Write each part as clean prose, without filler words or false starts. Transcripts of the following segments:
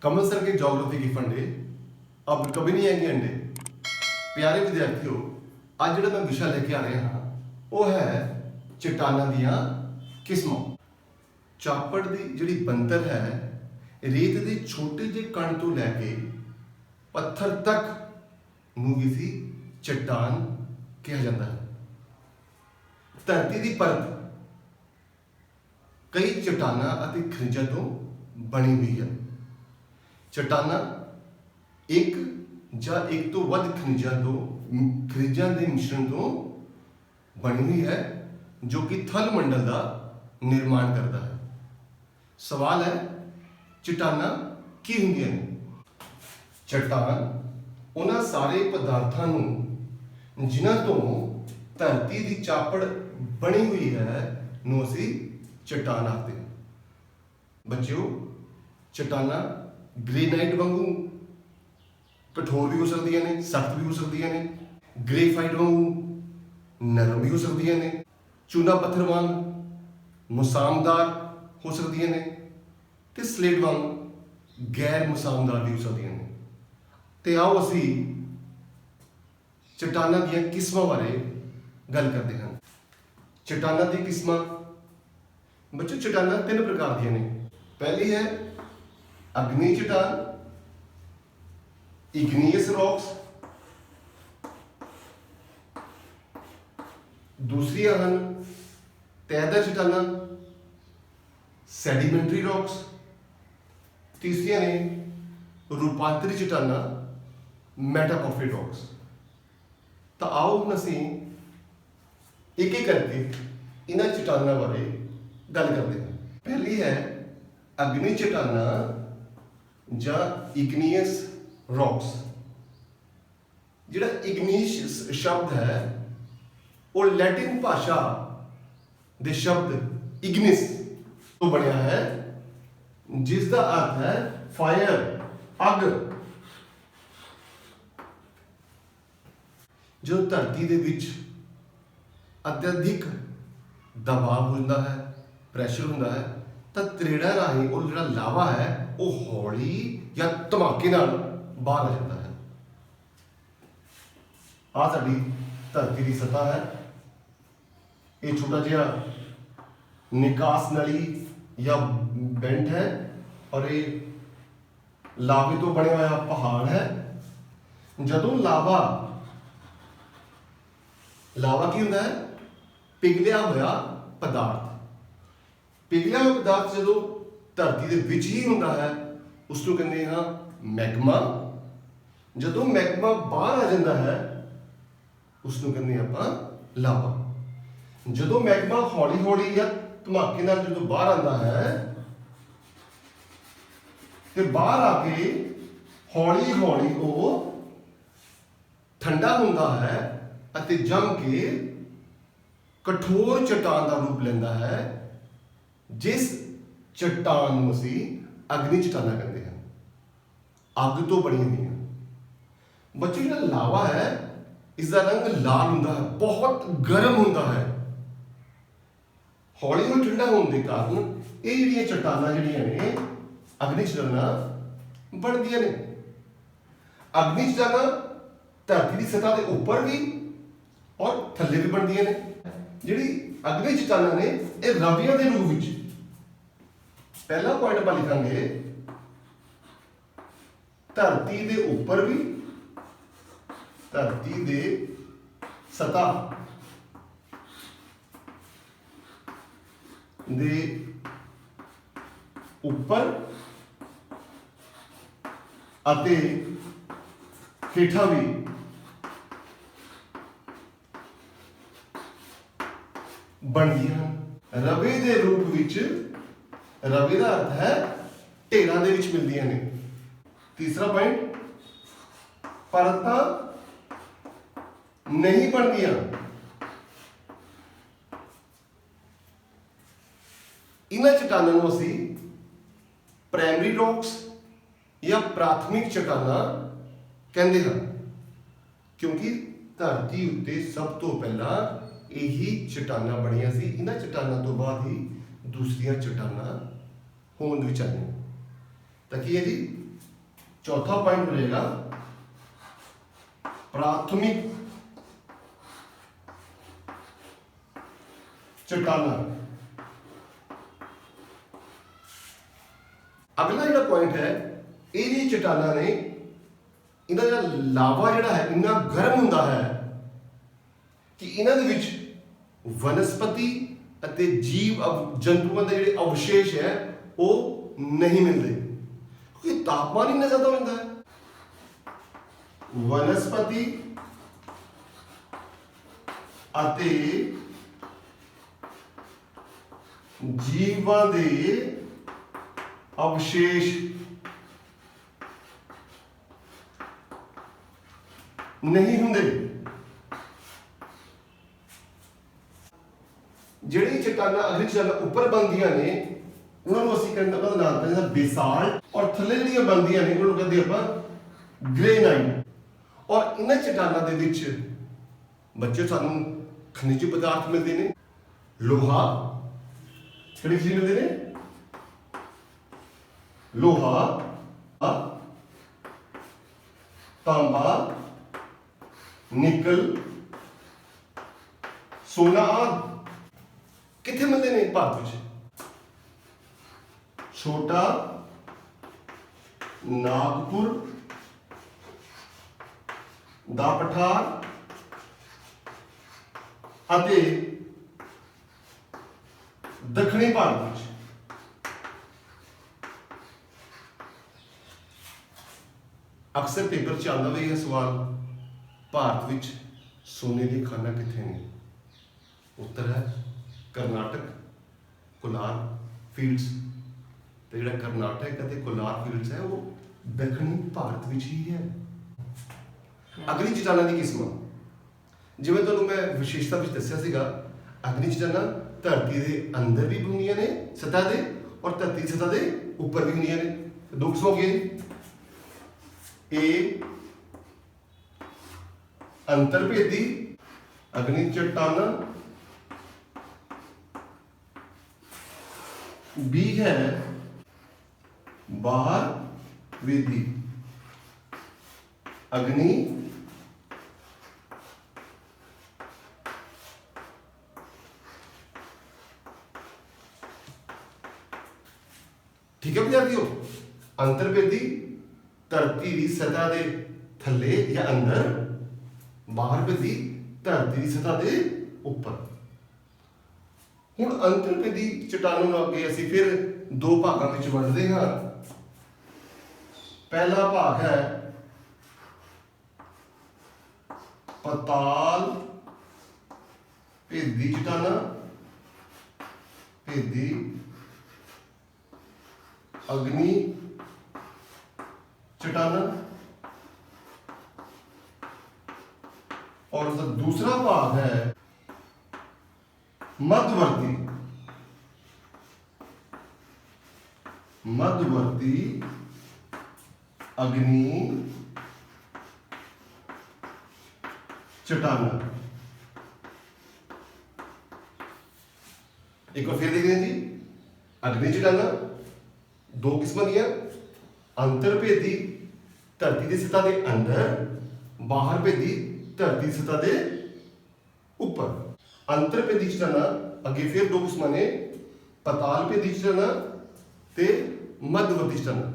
कमल sir के geography की फंडे अब कभी नहीं आएंगे अंडे। प्यारे विद्यार्थियों, आज जो मैं विषय लेके आ रहा हाँ वो है चट्टाना दियां किस्मों। चापड़ की जिहड़ी बनतर है रेत के छोटे जे कण तो लैके पत्थर तक नूं किसी चट्टान कहा जाता है। धरती की परत कई चट्टाना अति खनिजां तो बनी हुई है। चट्टाना एक ਜਾਂ एक तो ਵੱਧ खनिजां के मिश्रण तो बनी हुई है जो कि थल मंडल का निर्माण करता है। सवाल है चट्टाना की होंदियां ने? चट्टान उन्हां सारे पदार्थां नूं जिन्हां तो धरती की चापड़ बनी हुई है नूं असीं चट्टान आखदे हां। बच्चों, चट्टाना ग्रेनाइट वांगू कठोर भी हो सकदियां ने, सख्त भी हो सकदियां ने, ग्रेफाइट वांगू नरम भी हो सकदियां ने, चूना पत्थर वांग मुसामदार हो सकदियां ने ते स्लेट वांग गैर मुसामदार भी हो सकदियां ने। ते आओ असीं चट्टाना दीयां किस्मां बारे गल करदे हां। चट्टाना दी किस्मां बच्चों, चट्टाना 3 प्रकार दीयां ने। पहली है अग्नि चट्टान, इग्नियस रॉक्स। दूसरी हैं तैदा चट्टाना, सैडिमेंटरी रॉक्स। तीसरियां ने रूपांतरी चट्टाना, मेटामॉर्फिक रॉक्स। तो आओ हम असीं एक एक करके इन्हां चट्टाना बारे गल करते हैं। पहली है अग्नि चट्टाना या इग्नियस रॉक्स। जिहड़ा इग्नियस शब्द है वो लैटिन भाषा दे शब्द इग्निस तो बनया है जिसका अर्थ है फायर, अग। जो धरती दे विच अत्यधिक दबाव होंदा है, प्रैशर होंदा है, तो त्रेड़ा राही वो जिहड़ा लावा है वो हौली या धमाके नाल बाहर आ जाता है। आ साडी धरती की सतह है। ये छोटा जिहा निकास नली या बेंट है और ये लावे तो बने हुआ पहाड़ है। जदों लावा की होंदा है पिघलिया हुआ पदार्थ। पिघलिया हुआ पदार्थ जदों धरती के विच ही होंदा है उसनूं कहंदे हां मैग्मा। जदों मैग्मा बाहर आ जाता है उसनूं कहंदे आपां लावा। जदों मैग्मा हौली हौली या धमाके नाल जदों बाहर आंदा है ते बाहर आके हौली हौली वो ठंडा होंदा है अते जम के कठोर चट्टान का रूप लेंदा है जिस चट्टान नूं असीं अग्नि चट्टाना कहंदे हैं। अग तो बनी हुई है। बच्चों, जो लावा है इसका रंग लाल होंदा है, बहुत गर्म होंदा है। हौली हौली ठंडा होने के कारण ये जिहड़ियां चट्टानां जिहड़ियां ने अग्नि चट्टानां बनदियां ने। अग्नि चट्टानां धरती की सतह के ऊपर भी और थल्ले भी बनदियां ने। जिहड़ी अग्नि चट्टानां ने ये रवियां के रूप विच पहला पॉइंट ਆਪਾਂ लिखांगे धरती के ऊपर भी, धरती के सतह दे ऊपर अते हेठा भी बनदियां। रवे के रूप विच, रवे का अर्थ है ढेरां दे विच मिलदियां ने। तीसरा पॉइंट परतां नहीं बनदियां। इन्हां चट्टानां नूं असीं प्राइमरी रॉक्स या प्राथमिक चट्टानां कहंदे हां क्योंकि धरती उत्ते सब तो पहला यही चट्टानां बणियां सी। इन्हां चट्टानां तो बाद ही दूसरियां चट्टानां होंद विच आईयां। तां की है जी चौथा पॉइंट रहेगा प्राथमिक चट्टाना। अगला जो पॉइंट है, ये चट्टाना ने इन्हां दा लावा जिहड़ा है इन्ना गर्म हुंदा है कि इन्हां दे विच वनस्पति ਅਤੇ जीव जंतुओं के ਜਿਹੜੇ अवशेष है वो नहीं मिलते क्योंकि तापमान इन्ना ज्यादा होता है। वनस्पति ਅਤੇ जीवां दे अवशेष नहीं होंगे। ਜਿਹੜੀ ਚਟਾਨਾਂ ਅਗਲੀ ਚਟਾਨਾਂ ਉੱਪਰ ਬਣਦੀਆਂ ਨੇ ਉਹਨਾਂ ਨੂੰ ਅਸੀਂ ਕਹਿੰਦੇ ਉਹਦਾ ਨਾਮ ਕਹਿੰਦੇ ਹਾਂ ਬੇਸਾਲਟ, ਔਰ ਥੱਲੇ ਜਿਹੜੀਆਂ ਬਣਦੀਆਂ ਨੇ ਉਹਨਾਂ ਨੂੰ ਕਹਿੰਦੇ ਆਪਾਂ ਗ੍ਰੇਨਾਈਟ। ਔਰ ਇਹਨਾਂ ਚਟਾਨਾਂ ਦੇ ਵਿੱਚ ਬੱਚੇ ਸਾਨੂੰ ਖਣਿਜ ਪਦਾਰਥ ਮਿਲਦੇ ਨੇ, ਲੋਹਾ, ਕਿਹੜੀ ਚੀਜ਼ ਮਿਲਦੇ ਨੇ, ਲੋਹਾ, ਤਾਂਬਾ, ਨਿਕਲ, ਸੋਨਾ ਆਦਿ। कितने मिलते हैं भारत में? छोटा नागपुर दा पठार ਅਤੇ दक्षिणी भारत में। अक्सर पेपर च आंदा भी है सवाल, भारत में सोने की खाना कितने ने? उत्तर है कर्नाटक, कोलार फील्ड्स। तो जो कर्नाटक और कोलार फील्ड्स है वो दक्षिणी भारत में ही है। अग्नि चट्टाना की किस्म जिवें तुहानूं मैं विशेषता में दस्सिया सीगा, अग्नि चट्टाना धरती के अंदर भी होंदियां ने सतह दे, और धरती की सतह के उपर भी होंदियां ने। दो किस्म हो गई, ए अंतरभेदी अग्नि चट्टाना, बी है बाहर वेदी अग्नि ठीक है विद्यार्थियों। अंतरभेदी धरती की सतह के थले या अंदर, बाहर भेदी धरती की सतह के उपर। हुण अंतरभेदी चट्टानों ਨੂੰ ਅੱਗੇ ਅਸੀਂ ਫਿਰ दो भागों में वंडते हैं। पहला भाग है पताल भेदी चट्टाना, भेदी अग्नि चट्टाना, और उसका दूसरा भाग है मध्यवर्ती अग्नि चट्टाना। एक बार फिर देख रहे हैं जी, अग्नि चट्टाना दो किस्म दी, अंतरभेदी धरती की सतह के अंदर, बाहर भेदी धरती की सतह के उपर। अंतरभेदी चट्टाना अगे फिर दो किस्म ने, पताल भेदी चट्टाना ते मध्यवर्ती चट्टाना।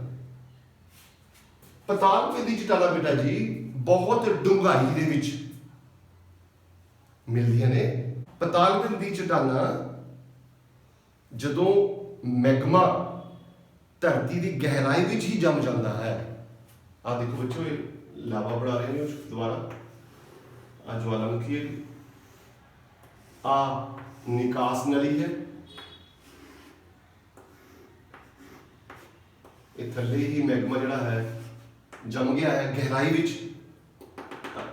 पताल भेदी चट्टाना बेटा जी बहुत डूंघाई दे विच मिलदियां ने। पताल भेदी चट्टाना जदों मैगमा धरती की गहराई विच ही जम जाता है। आ देखो बच्चों, ये लावा बना रहे हैं दोबारा, आ ज्वालामुखी है, आ निकास नली है, ये थले ही मैगमा जिहड़ा है जम गया है गहराई विच।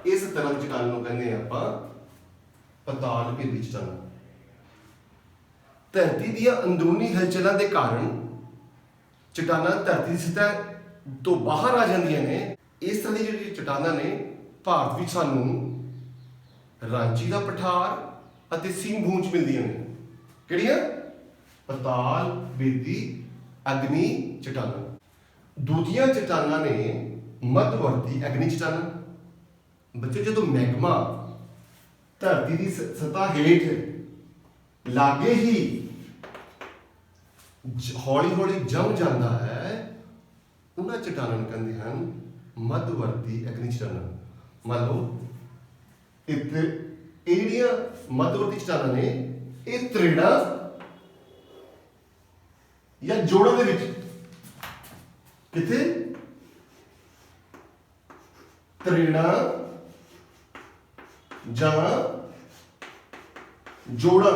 इस तरह की चट्टान नूं कहंदे आ आपां पताल भेदी चट्टान। धरती दी अंदरूनी हलचलों के कारण चट्टाना धरती की सतह तो बाहर आ जांदियां ने। इस तरह की जिहड़ी चट्टाना ने भारत विच सानूं रांची का पठार अते सिंहभूम मिलदियां ने। किहड़ियां? पताल भेदी अग्नि चट्टाना। ਦੂਜੀਆਂ ਚਟਾਨਾਂ ਨੇ ਮੱਧਵਰਤੀ ਅਗਨੀ ਚਟਾਨਾਂ। ਬੱਚੇ ਜਦੋਂ ਮੈਗਮਾ ਧਰਤੀ ਦੀ ਸਤ੍ਹਾ ਹੇਠ ਲਾਗੇ ਹੀ ਹੌਲੀ ਹੌਲੀ ਜੰਮ ਜਾਂਦਾ ਹੈ, ਉਹਨਾਂ ਚਟਾਨਾਂ ਨੂੰ ਕਹਿੰਦੇ ਹਨ ਮੱਧਵਰਤੀ ਅਗਨੀ ਚਟਾਨਾਂ। ਮੰਨ ਲਓ ਇੱਥੇ ਇਹ ਜਿਹੜੀਆਂ ਮੱਧਵਰਤੀ ਚਟਾਨਾਂ ਨੇ, ਇਹ ਤਰੇੜਾਂ ਜਾਂ ਜੋੜਾਂ ਦੇ ਵਿੱਚ, ਕਿੱਥੇ ਤਰੇੜਾਂ ਜਾਂ ਜੋੜਾਂ,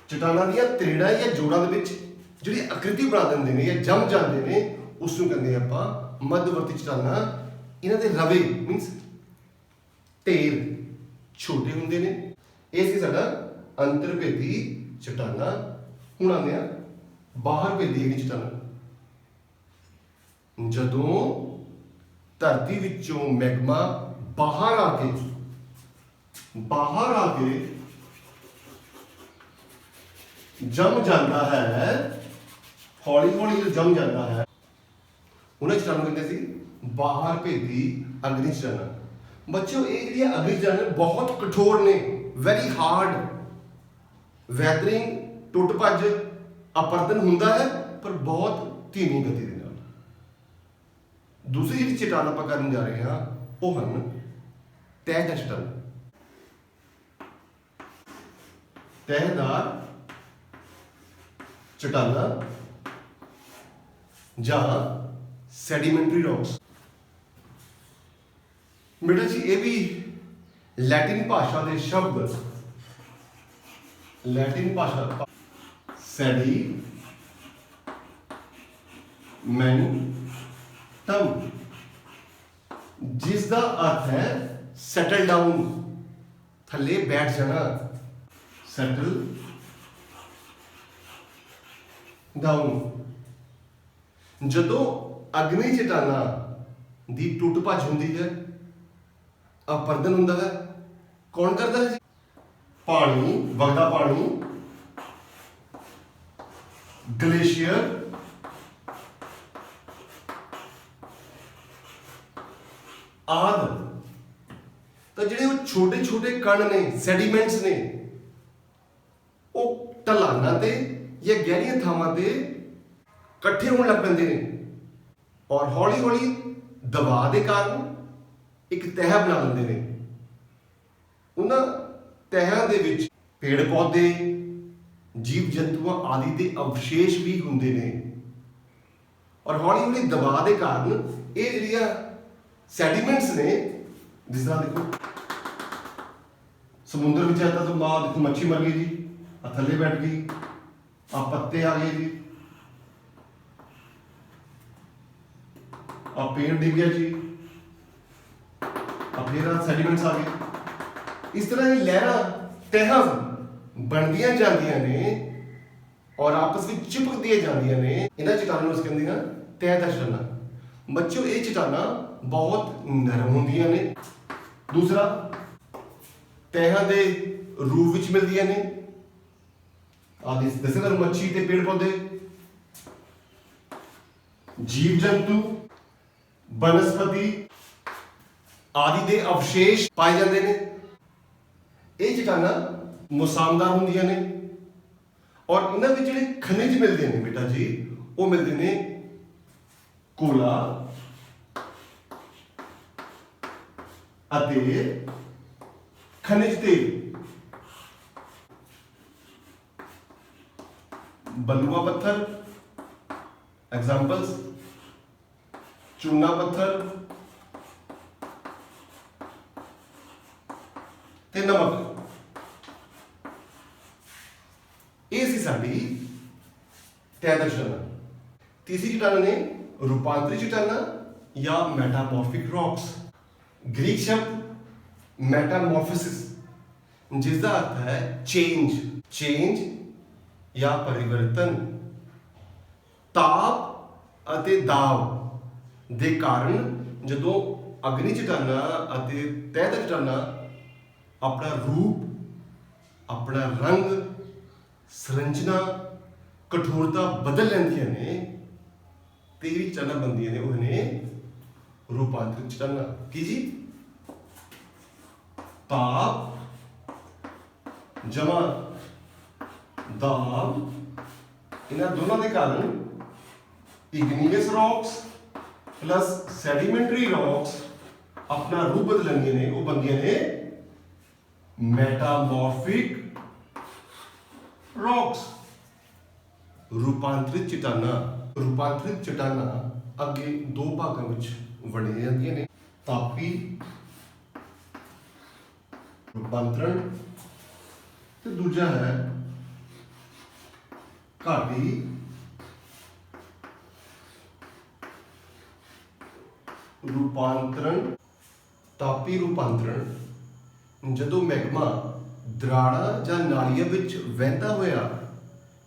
ਚਟਾਨਾਂ ਦੀਆਂ ਤਰੇੜਾਂ ਜਾਂ ਜੋੜਾਂ ਦੇ ਵਿੱਚ ਜਿਹੜੀ ਆਕ੍ਰਿਤੀ ਬਣਾ ਦਿੰਦੇ ਨੇ ਜਾਂ ਜੰਮ ਜਾਂਦੇ ਨੇ, ਉਸ ਨੂੰ ਕਹਿੰਦੇ ਆਪਾਂ ਮੱਧਵਰਤੀ ਚਟਾਨਾਂ। ਇਹਨਾਂ ਦੇ ਰਵੇ ਮੀਨਸ ਢੇਰ ਛੋਟੇ ਹੁੰਦੇ ਨੇ। ਇਹ ਸੀ ਸਾਡਾ ਅੰਤਰਭੇਦੀ ਚਟਾਨਾਂ। ਹੁਣ ਆਉਂਦੇ ਆ ਬਾਹਰ ਭੇਦੀ ਅਗਨੀ ਚਟਾਨਾਂ। ਜਦੋਂ ਧਰਤੀ ਵਿੱਚੋਂ ਮੈਗਮਾ ਬਾਹਰ ਆ ਕੇ ਜੰਮ ਜਾਂਦਾ ਹੈ, ਹੌਲੀ ਹੌਲੀ ਜੰਮ ਜਾਂਦਾ ਹੈ, ਉਹਨਾਂ ਚਟਾਨਾਂ ਨੂੰ ਕਹਿੰਦੇ ਸੀ ਬਾਹਰ ਭੇਦੀ ਅਗਨੀ ਚਟਾਨਾਂ। ਬੱਚਿਓ ਇਹ ਜਿਹੜੀਆਂ ਅਗਨੀ ਚਟਾਨਾਂ ਬਹੁਤ ਕਠੋਰ ਨੇ, ਵੈਰੀ ਹਾਰਡ, ਵੈਦਰਿੰਗ, ਟੁੱਟ ਭੱਜ, ਅਪਰਦਨ ਹੁੰਦਾ ਹੈ, ਪਰ ਬਹੁਤ ਧੀਮੀ ਗਤੀ ਦੇ ਨਾਲ। ਦੂਸਰੀ ਜਿਹੜੀ ਚਟਾਨ ਆਪਾਂ ਕਰਨ ਜਾ ਰਹੇ ਹਾਂ ਉਹ ਹਨ ਤਹਿਦਾਰ ਚਟਾਨ। ਤਹਿਦਾਰ ਚਟਾਨਾਂ ਜਾਂ ਸੈਡੀਮੈਂਟਰੀ ਰੌਕਸ। ਬੇਟਾ ਜੀ ਇਹ ਵੀ ਲੈਟਿਨ ਭਾਸ਼ਾ ਦੇ ਸ਼ਬਦ, ਲੈਟਿਨ ਭਾਸ਼ਾ ਸੈਡੀਮੈਂਟਮ, ਜਿਸ ਦਾ ਅਰਥ ਹੈ ਸੈਟਲ ਡਾਊਨ, ਥੱਲੇ ਬੈਠ ਜਾਣਾ, ਸੈਟਲ ਡਾਊਨ। ਜਦੋਂ ਅਗਨੀ ਚਟਾਨਾਂ ਦੀ ਟੁੱਟ ਭੱਜ ਹੁੰਦੀ ਹੈ, ਅਪਰਦਨ ਹੁੰਦਾ ਹੈ, ਕੌਣ ਕਰਦਾ ਹੈ? ਪਾਣੀ, ਵਗਦਾ ਪਾਣੀ, ਗਲੇਸ਼ੀਅਰ, ਆਦਿ। ਤਾਂ ਜਿਹੜੇ ਉਹ ਛੋਟੇ ਛੋਟੇ ਕਣ ਨੇ, ਸੈਡੀਮੈਂਟਸ ਨੇ, ਉਹ ਢਲਾਨਾਂ ਤੇ ਜਾਂ ਗਹਿਰੀਆਂ ਥਾਵਾਂ ਤੇ ਇਕੱਠੇ ਹੋਣ ਲੱਗ ਪੈਂਦੇ ਨੇ, ਔਰ ਹੌਲੀ ਹੌਲੀ ਦਬਾਅ ਦੇ ਕਾਰਨ ਇੱਕ ਤਹਿ ਬਣਾ ਲੈਂਦੇ ਨੇ। ਉਹਨਾਂ ਤਹਿਾਂ ਦੇ ਵਿੱਚ ਪੇੜ ਪੌਦੇ, ਜੀਵ ਜੰਤੂਆਂ ਆਦਿ ਦੇ ਅਵਸ਼ੇਸ਼ ਵੀ ਹੁੰਦੇ ਨੇ, ਔਰ ਹੌਲੀ ਹੌਲੀ ਦਬਾਅ ਦੇ ਕਾਰਨ ਇਹ ਜਿਹੜੀਆਂ ਸੈਡੀਮੈਂਟਸ ਨੇ, ਜਿਸ ਤਰ੍ਹਾਂ ਦੇਖੋ ਸਮੁੰਦਰ ਵਿੱਚ ਆਤਾ ਤਾਂ ਮਾਂ ਦੇਖੋ ਮੱਛੀ ਮਰ ਗਈ ਜੀ, ਆ ਥੱਲੇ ਬੈਠ ਗਈ, ਆ ਪੱਤੇ ਆ ਗਏ ਜੀ, ਆ ਪੇੜ ਡਿੱਗ ਗਿਆ ਜੀ, ਆ ਫਿਰ ਸੈਡੀਮੈਂਟਸ ਆ ਗਏ। ਇਸ ਤਰ੍ਹਾਂ ਇਹ ਲਹਿਰਾਂ ਤਹਿਾਂ ਬਣਦੀਆਂ ਜਾਂਦੀਆਂ ਨੇ ਔਰ ਆਪਸ ਵਿੱਚ ਚਿਪਕਦੀਆਂ ਜਾਂਦੀਆਂ ਨੇ। ਇਹਨਾਂ ਚਟਾਨਾਂ ਨੂੰ ਅਸੀਂ ਕਹਿੰਦੇ ਹਾਂ ਤਹਿਦਾਰ ਚਟਾਨਾਂ। ਬੱਚਿਓ ਇਹ ਚਟਾਨਾਂ ਬਹੁਤ ਨਰਮ ਹੁੰਦੀਆਂ ਨੇ। ਦੂਸਰਾ, ਤਹਿਾਂ ਦੇ ਰੂਪ ਵਿੱਚ ਮਿਲਦੀਆਂ ਨੇ। ਆਦਿ ਦੱਸੇ ਤੁਹਾਨੂੰ ਮੱਛੀ ਤੇ ਪੇੜ ਪੌਦੇ, ਜੀਵ ਜੰਤੂ, ਬਨਸਪਤੀ ਆਦਿ ਦੇ ਅਵਸ਼ੇਸ਼ ਪਾਏ ਜਾਂਦੇ ਨੇ। ਇਹ ਚਟਾਨਾਂ ਮੁਸਾਮਦਾਰ ਹੁੰਦੀਆਂ ਨੇ, ਔਰ ਇਹਨਾਂ ਵਿੱਚ ਜਿਹੜੇ ਖਣਿਜ ਮਿਲਦੇ ਨੇ ਬੇਟਾ ਜੀ, ਉਹ ਮਿਲਦੇ ਨੇ ਕੋਲਾ ਅਤੇ ਖਣਿਜ ਤੇਲ। ਬਲੂਆ ਪੱਥਰ, ਐਗਜ਼ਾਮਪਲਸ ਚੂਨਾ ਪੱਥਰ ਤੇ ਨਮਕ। ਇਹ ਸੀ ਸਾਡੀ ਤਹਿਦਾਰ ਚਟਾਨਾਂ। ਤੀਸਰੀ ਚਟਾਨਾਂ ਨੇ ਰੂਪਾਂਤਰੀ ਚਟਾਨਾਂ ਜਾਂ ਮੈਟਾਮੋਰਫਿਕ ਰੌਕਸ। ਗ੍ਰੀਕ ਸ਼ਬਦ ਮੈਟਾਮੋਰਫੋਸਿਸ, ਜਿਸ ਦਾ ਅਰਥ ਹੈ ਚੇਂਜ ਜਾਂ ਪਰਿਵਰਤਨ। ਤਾਪ ਅਤੇ ਦਾਬ ਦੇ ਕਾਰਨ ਜਦੋਂ ਅਗਨੀ ਚਟਾਨਾਂ ਅਤੇ ਤਹਿਦਾਰ ਚਟਾਨਾਂ ਆਪਣਾ ਰੂਪ, ਆਪਣਾ ਰੰਗ, ਸੰਰਚਨਾ, ਕਠੋਰਤਾ ਬਦਲ ਲੈਂਦੀਆਂ ਨੇ ਤੇ ਜਿਹੜੀ ਚਟਾਨਾਂ ਬਣਦੀਆਂ ਨੇ ਉਹ ਨੇ ਰੂਪਾਂਤਰਿਤ ਚਟਾਨਾਂ। ਕੀ ਜੀ? ਤਾਪ ਜਮਾ ਦਾਬ, ਇਹਨਾਂ ਦੋਨਾਂ ਦੇ ਕਾਰਨ ਇਗਨੀਅਸ ਰੌਕਸ ਪਲੱਸ ਸੈਡੀਮੈਂਟਰੀ ਰੌਕਸ ਆਪਣਾ ਰੂਪ ਬਦਲਣਗੇ ਨੇ, ਉਹ ਬਣਦੀਆਂ ਨੇ ਮੈਟਾਮੋਰਫਿਕ ਰੌਕਸ। ਰੂਪਾਂਤਰਿਤ ਚਟਾਨਾਂ। ਰੂਪਾਂਤਰਿਤ ਚਟਾਨਾਂ ਅੱਗੇ ਦੋ ਭਾਗਾਂ ਵਿੱਚ ਵੰਡੀਆਂ ਜਾਂਦੀਆਂ ਨੇ, ਤਾਪੀ ਰੂਪਾਂਤਰਣ ਤੇ ਦੂਜਾ ਹੈ ਘਾਟੀ ਰੂਪਾਂਤਰਣ। ਤਾਪੀ ਰੂਪਾਂਤਰਣ ਜਦੋਂ ਮੈਗਮਾ ਦਰਾੜਾਂ ਜਾਂ ਨਾਲੀਆਂ ਵਿੱਚ ਵਹਿੰਦਾ ਹੋਇਆ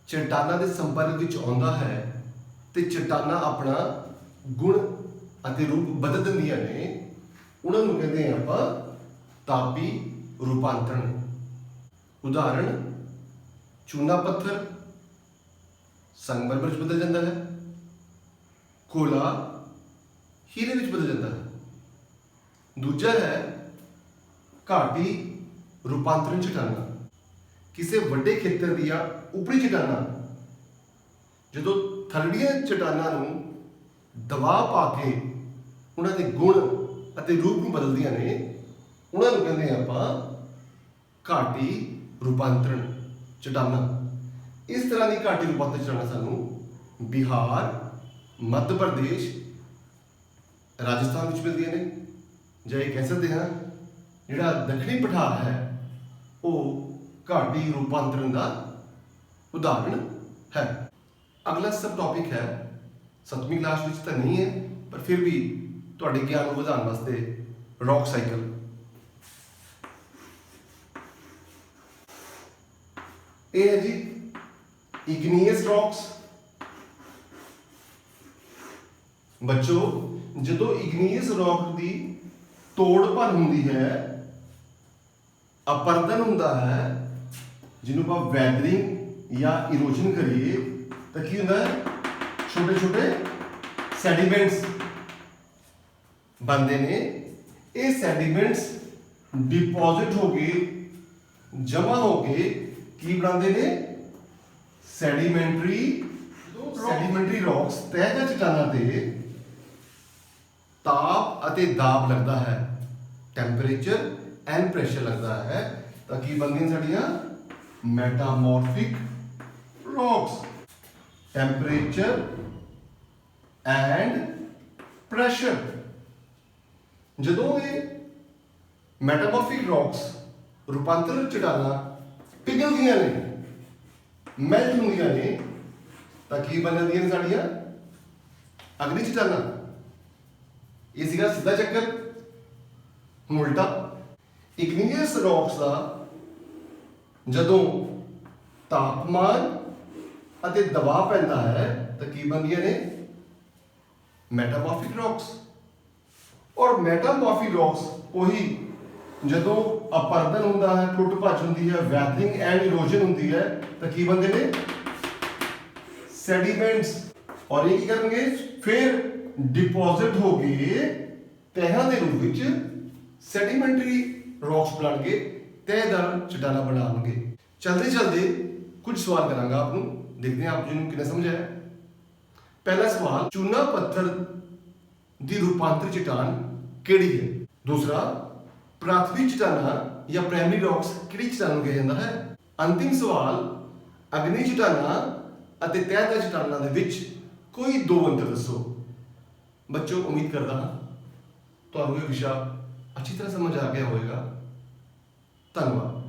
ਚਟਾਨਾਂ ਦੇ ਸੰਪਰਕ ਵਿੱਚ ਆਉਂਦਾ ਹੈ ਤੇ ਚਟਾਨਾਂ ਆਪਣਾ ਗੁਣ ਅਤੇ ਰੂਪ ਬਦਲ ਦਿੰਦੀਆਂ ਨੇ, ਉਹਨਾਂ ਨੂੰ ਕਹਿੰਦੇ ਆ ਆਪਾਂ ਤਾਪੀ ਰੂਪਾਂਤਰਣ। ਉਦਾਹਰਣ ਚੂਨਾ ਪੱਥਰ ਸੰਗਮਰਮਰ ਵਿੱਚ ਬਦਲ ਜਾਂਦਾ ਹੈ, ਕੋਲਾ ਹੀਰੇ ਵਿੱਚ ਬਦਲ ਜਾਂਦਾ ਹੈ। ਦੂਜਾ ਹੈ ਘਾਟੀ ਰੂਪਾਂਤਰਣ ਚਟਾਨਾਂ। ਕਿਸੇ ਵੱਡੇ ਖੇਤਰ ਦੀਆਂ ਉਪਰੀ ਚਟਾਨਾਂ ਜਦੋਂ ਥੱਲੜੀਆਂ ਚਟਾਨਾਂ ਨੂੰ ਦਬਾਅ ਪਾ ਕੇ ਉਹਨਾਂ ਦੇ ਗੁਣ ਅਤੇ ਰੂਪ ਨੂੰ ਬਦਲਦੀਆਂ ਨੇ, ਉਹਨਾਂ ਨੂੰ ਕਹਿੰਦੇ ਆ ਆਪਾਂ ਘਾਟੀ ਰੂਪਾਂਤਰਣ ਚਟਾਨਾਂ। ਇਸ ਤਰ੍ਹਾਂ ਦੀ ਘਾਟੀ ਰੂਪਾਂਤਰਣ ਚਟਾਨਾਂ ਸਾਨੂੰ ਬਿਹਾਰ, ਮੱਧ ਪ੍ਰਦੇਸ਼, ਰਾਜਸਥਾਨ ਵਿੱਚ ਮਿਲਦੀਆਂ ਨੇ, ਜਾਂ ਇਹ ਕਹਿ ਸਕਦੇ ਹਾਂ ਜਿਹੜਾ ਦੱਖਣੀ ਪਠਾਰ ਹੈ ਉਹ ਘਾਟੀ ਰੂਪਾਂਤਰਣ ਦਾ ਉਦਾਹਰਣ ਹੈ। ਅਗਲਾ ਸਬ ਟੌਪਿਕ ਹੈ 7ਵੀਂ ਕਲਾਸ ਵਿੱਚ ਤਾਂ ਨਹੀਂ ਹੈ ਪਰ ਫਿਰ ਵੀ ਤੁਹਾਡੇ ਗਿਆਨ ਨੂੰ ਵਧਾਉਣ ਵਾਸਤੇ ਰੌਕ ਸਾਈਕਲ। ਇਹ ਹੈ ਜੀ ਇਗਨੀਅਸ ਰੌਕਸ। ਬੱਚੋ ਜਦੋਂ ਇਗਨੀਅਸ ਰੌਕ ਦੀ ਤੋੜ ਭੰਨ ਹੁੰਦੀ ਹੈ, ਅਪਰਦਨ ਹੁੰਦਾ ਹੈ, ਜਿਹਨੂੰ ਆਪਾਂ ਵੈਦਰਿੰਗ ਜਾਂ ਇਰੋਜਨ ਕਰੀਏ ਤਾਂ ਕੀ ਹੁੰਦਾ ਹੈ? ਛੋਟੇ ਛੋਟੇ ਸੈਡੀਮੈਂਟਸ ਬਣਦੇ ਨੇ। ਇਹ ਸੈਡੀਮੈਂਟਸ ਡਿਪੋਜ਼ਿਟ ਹੋ ਕੇ ਜਮਾ ਹੋ ਕੇ ਕੀ ਬਣਾਉਂਦੇ ਨੇ? ਸੈਡੀਮੈਂਟਰੀ ਰੌਕਸ। ਤਹਿ ਚਟਾਨਾਂ ਤੇ ਤਾਪ ਅਤੇ ਦਾਬ ਲੱਗਦਾ ਹੈ, ਟੈਂਪਰੇਚਰ ਐਂਡ ਪ੍ਰੈਸ਼ਰ ਲੱਗਦਾ ਹੈ, ਤਾਂ ਕੀ ਬਣਦੀਆਂ ਸਾਡੀਆਂ ਮੈਟਾਮੋਰਫਿਕ ਰੌਕਸ। ਟੈਂਪਰੇਚਰ ਐਂਡ ਪ੍ਰੈਸ਼ਰ ਜਦੋਂ ਇਹ ਮੈਟਾਮੋਰਫਿਕ ਰੌਕਸ ਰੂਪਾਂਤਰਿਤ ਚਟਾਨਾਂ ਪਿਘਲਦੀਆਂ ਨੇ, ਮੈਲਟ ਹੁੰਦੀਆਂ ਨੇ, ਤਾਂ ਕੀ ਬਣ ਜਾਂਦੀਆਂ ਨੇ ਸਾਡੀਆਂ ਅਗਨੀ ਚਟਾਨਾਂ। ਇਹ ਸੀਗਾ ਸਿੱਧਾ ਚੱਕਰ। ਹੁਣ ਉਲਟਾ ਇਗਨੀਅਸ ਰੌਕਸ ਦਾ ਜਦੋਂ ਤਾਪਮਾਨ ਅਤੇ ਦਬਾਅ ਪੈਂਦਾ ਹੈ ਤਾਂ ਕੀ ਬਣਦੀਆਂ ਨੇ ਮੈਟਾਮੋਰਫਿਕ ਰੌਕਸ। ਔਰ ਮੈਟਾਮੋਰਫਿਕ ਰੌਕਸ ਉਹੀ ਜਦੋਂ ਅਪਰਦਨ ਹੁੰਦਾ ਹੈ, ਟੁੱਟ ਭੱਜ ਹੁੰਦੀ ਹੈ, ਵੈਦਰਿੰਗ ਐਂਡ ਇਰੋਜਨ ਹੁੰਦੀ ਹੈ ਤਾਂ ਕੀ ਬਣਦੇ ਨੇ ਸੈਡੀਮੈਂਟਸ। ਔਰ ਇਹ ਕੀ ਕਰਨਗੇ? ਫਿਰ ਡਿਪੋਜ਼ਿਟ ਹੋ ਗਏ ਤਹਿਾਂ ਦੇ ਰੂਪ ਵਿੱਚ ਸੈਡੀਮੈਂਟਰੀ ਰੌਕਸ ਬਣਾਉਣਗੇ, ਤਹਿਦਾਰ ਚਟਾਨਾਂ ਬਣਾਉਣਗੇ। ਚਲਦੇ ਚਲਦੇ ਕੁਝ ਸਵਾਲ ਕਰਾਂਗਾ ਆਪ ਨੂੰ, ਦੇਖਦੇ ਹਾਂ ਆਪ ਜੀ ਨੂੰ ਕਿੰਨਾ ਸਮਝ ਆਇਆ। ਪਹਿਲਾ ਸਵਾਲ, ਚੂਨਾ ਪੱਥਰ ਦੀ ਰੂਪਾਂਤਰਿਤ ਚਟਾਨ ਕਿਹੜੀ ਹੈ? ਦੂਸਰਾ, ਪ੍ਰਾਥਮਿਕ ਚਟਾਨਾਂ ਜਾਂ ਪ੍ਰਾਇਮਰੀ ਰੌਕਸ ਕਿਹੜੀ ਚਟਾਨ ਨੂੰ ਕਿਹਾ ਜਾਂਦਾ ਹੈ? ਅੰਤਿਮ ਸਵਾਲ, ਅਗਨੀ ਚਟਾਨਾਂ ਅਤੇ ਤਹਿ ਚਟਾਨਾਂ ਦੇ ਵਿੱਚ ਕੋਈ ਦੋ ਅੰਤਰ ਦੱਸੋ। ਬੱਚੋ ਉਮੀਦ ਕਰਦਾ ਹਾਂ ਤੁਹਾਨੂੰ ਇਹ ਵਿਸ਼ਾ ਅੱਛੀ ਤਰ੍ਹਾਂ ਸਮਝ ਆ ਗਿਆ ਹੋਵੇਗਾ। ਧੰਨਵਾਦ।